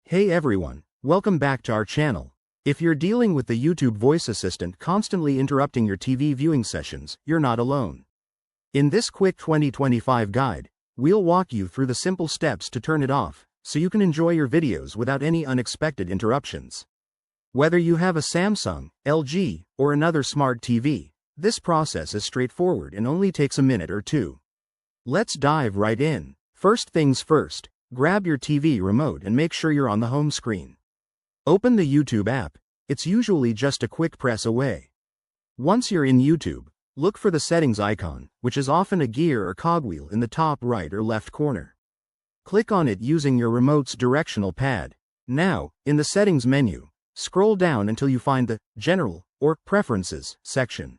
Hey everyone, welcome back to our channel. If you're dealing with the YouTube voice assistant constantly interrupting your TV viewing sessions, you're not alone. In this quick 2025 guide, we'll walk you through the simple steps to turn it off, so you can enjoy your videos without any unexpected interruptions. Whether you have a Samsung, LG, or another smart TV, this process is straightforward and only takes a minute or two. Let's dive right in. First things first. Grab your TV remote and make sure you're on the home screen. Open the YouTube app. It's usually just a quick press away. Once you're in YouTube, look for the settings icon, which is often a gear or cogwheel in the top right or left corner. Click on it using your remote's directional pad. Now, in the settings menu, scroll down until you find the General or Preferences section.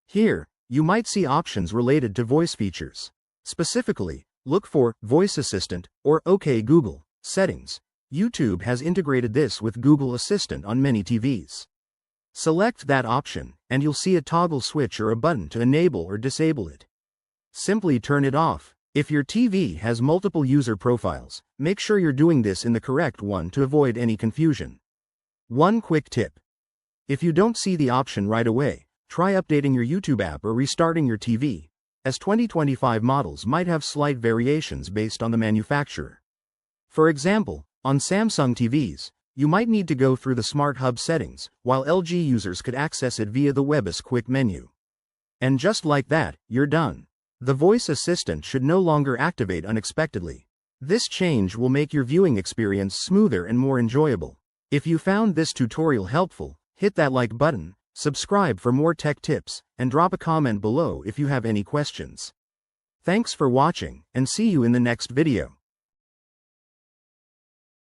Here, you might see options related to voice features. Specifically, look for Voice Assistant or OK Google settings. YouTube has integrated this with Google Assistant on many TVs. Select that option, and you'll see a toggle switch or a button to enable or disable it. Simply turn it off. If your TV has multiple user profiles, make sure you're doing this in the correct one to avoid any confusion. One quick tip. If you don't see the option right away, try updating your YouTube app or restarting your TV, as 2025 models might have slight variations based on the manufacturer. For example, on Samsung TVs, you might need to go through the Smart Hub settings, while LG users could access it via the WebOS quick menu. And just like that, you're done. The voice assistant should no longer activate unexpectedly. This change will make your viewing experience smoother and more enjoyable. If you found this tutorial helpful, hit that like button, subscribe for more tech tips, and drop a comment below if you have any questions. Thanks for watching, and see you in the next video.